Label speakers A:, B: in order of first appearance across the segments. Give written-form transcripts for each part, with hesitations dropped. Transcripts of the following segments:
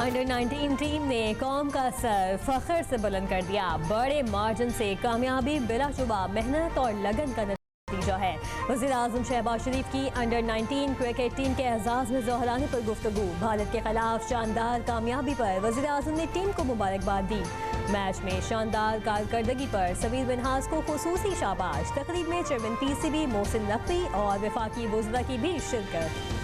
A: Under 19 team ने कौम का सर फख्र से बुलंद कर दिया। बड़े मार्जिन से कामयाबी बिलाशुबा मेहनत और लगन का नतीजा है। वज़ीर आज़म शहबाज शरीफ की अंडर 19 क्रिकेट टीम के एजाज़ में दोहराने पर गुफ्तगू। भारत के खिलाफ शानदार कामयाबी पर वज़ीर आज़म ने टीम को मुबारकबाद दी। मैच में शानदार कारकर्दगी पर समीर मिन्हाज को खुसूसी शाबाश। तकरीब में चेयरमैन PCB मोहसिन नकवी और वफाकी वज़रा की भी शिरकत।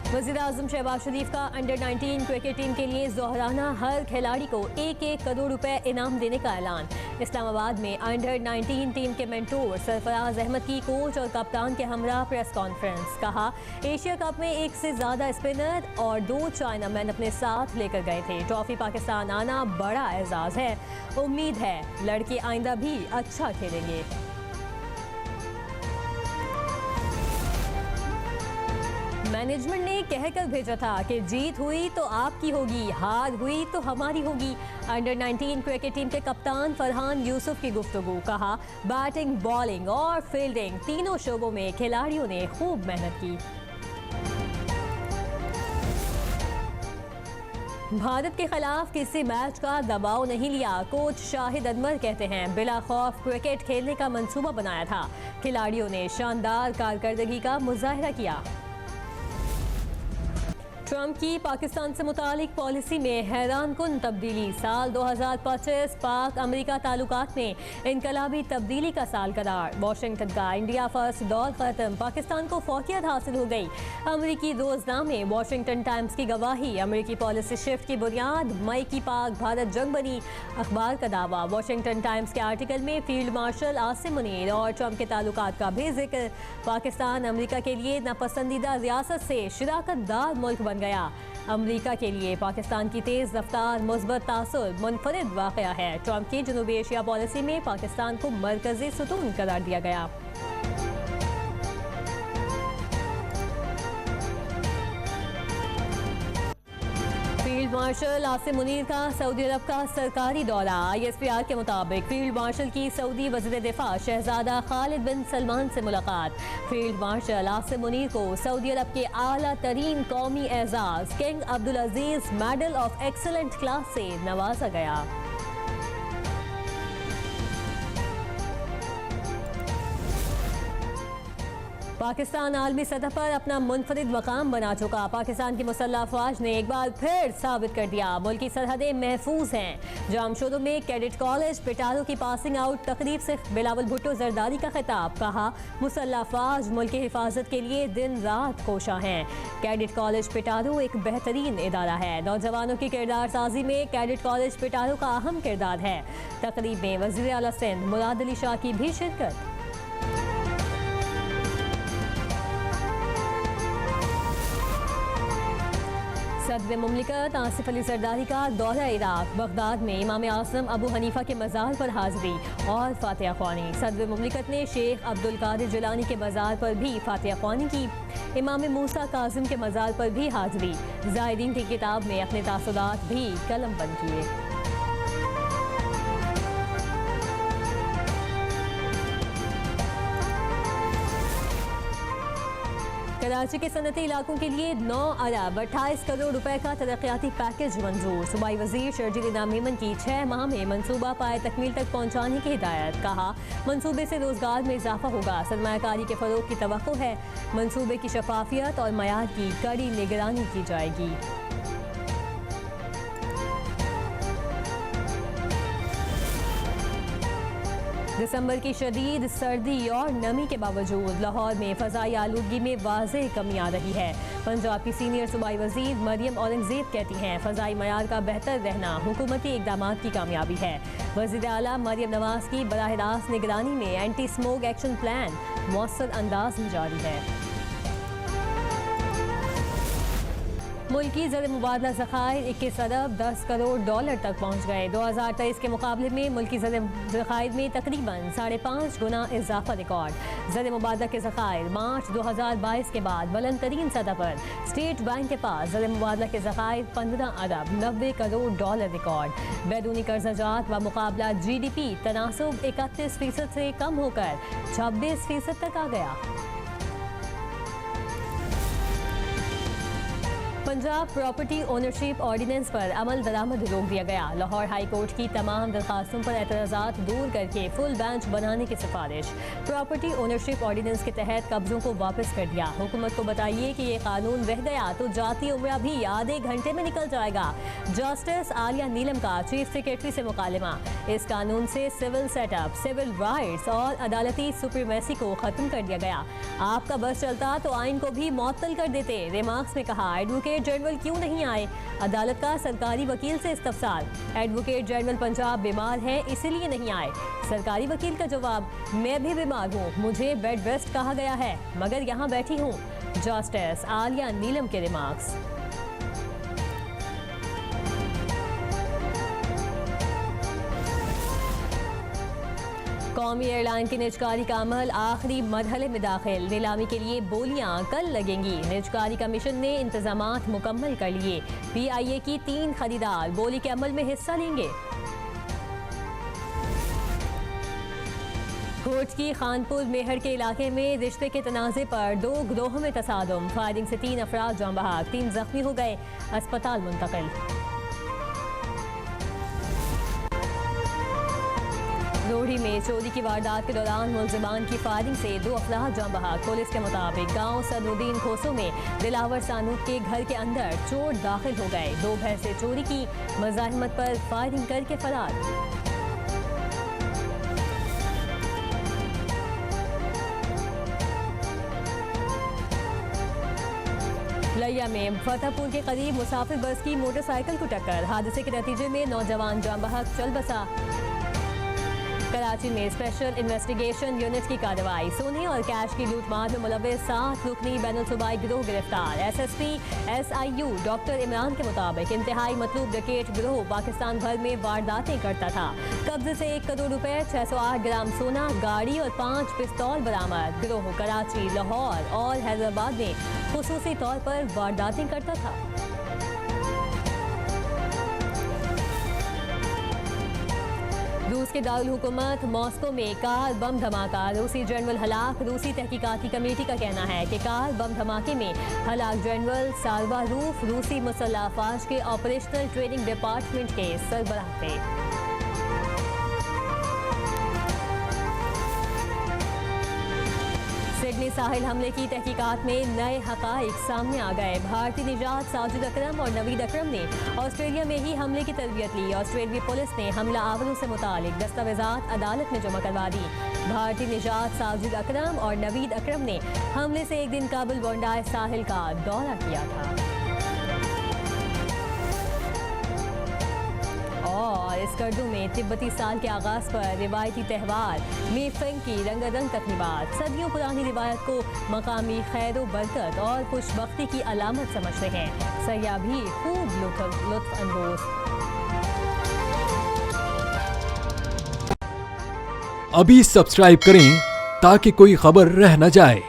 A: वज़ीर आज़म शहबाज शरीफ का अंडर 19 क्रिकेट टीम के लिए जोहराना हर खिलाड़ी को 1-1 करोड़ रुपए इनाम देने का ऐलान। इस्लामाबाद में अंडर 19 टीम के मेंटोर सरफराज अहमद की कोच और कप्तान के हमरा प्रेस कॉन्फ्रेंस। कहा, एशिया कप में 1 से ज़्यादा स्पिनर और 2 चाइनामैन अपने साथ लेकर गए थे। ट्रॉफी पाकिस्तान आना बड़ा एजाज़ है। उम्मीद है लड़के आइंदा भी अच्छा खेलेंगे। मैनेजमेंट ने कहकर भेजा था कि जीत हुई तो आपकी होगी, हार हुई तो हमारी होगी। अंडर 19 क्रिकेट टीम के कप्तान फरहान यूसुफ की गुफ्तगू। कहा, बैटिंग, बॉलिंग और फील्डिंग तीनों शोबों में खिलाड़ियों ने खूब मेहनत की। भारत के खिलाफ किसी मैच का दबाव नहीं लिया। कोच शाहिद अनवर कहते हैं, बिला खौफ क्रिकेट खेलने का मंसूबा बनाया था। खिलाड़ियों ने शानदार कारकर्दगी का मुजाहिरा किया। ट्रंप की पाकिस्तान से मुतालिक पॉलिसी में हैरान कुन तब्दीली। साल 2025 पाक अमेरिका ताल्लुकात में इनकलाबी तब्दीली का साल करार। वाशिंगटन का इंडिया फर्स्ट दौर खत्म, पाकिस्तान को फौकियत हासिल हो गई। अमेरिकी रोजनामे वाशिंगटन टाइम्स की गवाही। अमेरिकी पॉलिसी शिफ्ट की बुनियाद मई की पाक भारत जंग बनी। अखबार का दावा। वाशिंगटन टाइम्स के आर्टिकल में फील्ड मार्शल आसिम मुनीर और ट्रंप के ताल्लुकात का भी जिक्र। पाकिस्तान अमेरिका के लिए नापसंदीदा रियासत से शिराकतदार मुल्क बन गया। अमेरिका के लिए पाकिस्तान की तेज रफ्तार मुस्बत तासुर मुनफरिद वाक़या है। ट्रंप की जनूबी एशिया पॉलिसी में पाकिस्तान को मरकजी सुतून करार दिया गया। फील्ड मार्शल आसिम मुनीर का सऊदी अरब का सरकारी दौरा। ISPR के मुताबिक फील्ड मार्शल की सऊदी वज़ीर दिफा शहजादा खालिद बिन सलमान से मुलाकात। फील्ड मार्शल आसिम मुनीर को सऊदी अरब के आला तरीन कौमी एजाज King Abdul Aziz medal of excellent class से नवाजा गया। पाकिस्तान आलमी सतह पर अपना मुनफरिद मकाम बना चुका। पाकिस्तान की मुसल्लह अफवाज ने एक बार फिर साबित कर दिया, मुल्की सरहदें महफूज हैं। जामशोदों में कैडेट कॉलेज पिटारो की पासिंग आउट तकरीब से बिलावल भुट्टो जरदारी का खिताब। कहा, मुसल्लह अफवाज मुल्क की हिफाजत के लिए दिन रात कोशा हैं। कैडेट कॉलेज पिटारो एक बेहतरीन इदारा है। नौजवानों की किरदार साजी में कैडेट कॉलेज पिटारो का अहम किरदार है। तकरीब में वज़ीर आला सिंध मुराद अली शाह की भी शिरकत। सदर मुमलिकत आसिफ अली जरदारी का दौरा इराक। बगदाद में इमाम आज़म अबू हनीफा के मज़ार पर हाज़िरी और फातिहा ख्वानी। सदर मुमलिकत ने शेख अब्दुल कादिर जिलानी के मज़ार पर भी फातिहा ख्वानी की। इमाम मूसा काजिम के मज़ार पर भी हाज़िरी। ज़ायरीन की किताब में अपने तासुरात भी कलम बंद किए। कराची के सनती इलाकों के लिए 9 अरब 28 करोड़ रुपए का तरक्याती पैकेज मंजूर। सूबाई वजीर शर्जील इनाम मेमन की 6 माह में मनसूबा पाए तकमील तक पहुँचाने की हिदायत। कहा, मनसूबे से रोजगार में इजाफा होगा, सरमायाकारी के फरोग की तवक्को है। मनसूबे की शफाफियत और मयार की कड़ी निगरानी की जाएगी। दिसंबर की शदीद सर्दी और नमी के बावजूद लाहौर में फ़ज़ाई आलूदगी में वाज़ेह कमी आ रही है। पंजाब की सीनियर सूबाई वज़ीर मरियम औरंगज़ेब कहती हैं, फ़ज़ाई मयार का बेहतर रहना हुकूमती इक़दामात की कामयाबी है। वज़ीर आला मरियम नवाज़ की बराह रास्त निगरानी में एंटी स्मोक एक्शन प्लान मौसर अंदाज में जारी है। मुल्की ज़र मुबादला ज़खायर 21 अरब 10 करोड़ डॉलर तक पहुँच गए। 2023 के मुकाबले में मुल्की ज़र ज़खायर में तकरीबन 5.5 गुना इजाफा रिकॉर्ड। ज़र मुबादला के ज़खायर मार्च 2022 के बाद बुलंद तरीन सतह पर। स्टेट बैंक के पास ज़र मुबादला के ज़खायर 15 अरब 90 करोड़ डॉलर रिकॉर्ड। बैरूनी कर्ज़ाजात व मुकाबला GDP तनासुब 31% से कम होकर 26% तक आ गया। पंजाब प्रॉपर्टी ओनरशिप ऑर्डिनेंस पर अमल दरामद रोक दिया गया। लाहौर हाई कोर्ट की तमाम दरखास्तों पर एतराज़ात दूर करके फुल बेंच बनाने की सिफारिश। प्रॉपर्टी ओनरशिप ऑर्डिनेंस के तहत कब्जों को वापस कर दिया। हुकूमत को बताइए कि ये कानून रह गया तो जाती उम्र भी आधे घंटे में निकल जाएगा। जस्टिस आलिया नीलम का चीफ सेक्रेटरी से मुकालमा। इस कानून से सिविल सेटअप, सिविल राइट्स और अदालती सुप्रीमेसी को खत्म कर दिया गया। आपका बस चलता तो आइन को भी मुअत्तल कर देते। रिमार्क्स में कहा, एडवोकेट जनरल क्यों नहीं आए? अदालत का सरकारी वकील से इस्तफसार। एडवोकेट जनरल पंजाब बीमार है इसीलिए नहीं आए। सरकारी वकील का जवाब, मैं भी बीमार हूँ, मुझे बेड रेस्ट कहा गया है मगर यहाँ बैठी हूँ। जस्टिस आलिया नीलम के रिमार्क्स। कौमी एयरलाइन की निजकारी का अमल आखिरी मरहले में दाखिल। नीलामी के लिए बोलियां कल लगेंगी। निजकारी कमीशन ने इंतजामात मुकम्मल कर लिए। PIA की 3 खरीदार बोली के अमल में हिस्सा लेंगे। कोट की खानपुर मेहर के इलाके में रिश्ते के तनाज़े पर 2 गिरोहों में तसादुम। फायरिंग से 3 अफराद जाँ बहक, 3 जख्मी हो गए, अस्पताल मुंतकिल। रोहड़ी में चोरी की वारदात के दौरान मुलजिमान की फायरिंग से 2 अफराद जाँ बहक। पुलिस के मुताबिक गांव सदरुद्दीन खोसो में दिलावर सानूक के घर के अंदर चोर दाखिल हो गए। 2 भैंसे चोरी की, मज़ाहमत पर फायरिंग करके फरार। लिया में फतेहपुर के करीब मुसाफिर बस की मोटरसाइकिल को टक्कर। हादसे के नतीजे में नौजवान जाँ बहक, चल बसा। कराची में स्पेशल इन्वेस्टिगेशन यूनिट की कार्रवाई। सोने और कैश की लूटमार में मुलव्विस 7 रुकनी बैनुल सूबाई गिरोह गिरफ्तार। SSP SIU डॉक्टर इमरान के मुताबिक इंतहाई मतलूब डकैत गिरोह पाकिस्तान भर में वारदातें करता था। कब्जे से 1 करोड़ रुपए, 608 ग्राम सोना, गाड़ी और 5 पिस्तौल बरामद। गिरोह कराची, लाहौर और हैदराबाद में खुसूसी तौर पर वारदातें करता था। रूस के दारुल हुकूमत मॉस्को में कार बम धमाका, रूसी जनरल हलाक। रूसी तहकीकाती कमेटी का कहना है कि कार बम धमाके में हलाक जनरल सारवारूफ रूसी मुसल्लह अफवाज के ऑपरेशनल ट्रेनिंग डिपार्टमेंट के सरबराह थे। सिडनी साहिल हमले की तहकीकात में नए हकाइक सामने आ गए। भारतीय निजात साजिद अकरम और नवीद अकरम ने ऑस्ट्रेलिया में ही हमले की तरबियत ली। ऑस्ट्रेलियाई पुलिस ने हमला आवरों से मुतालिक दस्तावेजात अदालत में जमा करवा दी। भारतीय निजात साजिद अकरम और नवीद अकरम ने हमले से एक दिन काबुल बोंडाई साहिल का दौरा किया था। और इस गर्दू में तिब्बती साल के आगाज पर रिवायती त्यौहार मीफेंग की रंगारंग तकरीबात। सदियों पुरानी रिवायत को मकामी खैर बरकत और खुशबख्ती की अलामत समझते हैं। सयाह भी खूब लुत्फ अंदोज।
B: अभी सब्सक्राइब करें ताकि कोई खबर रह न जाए।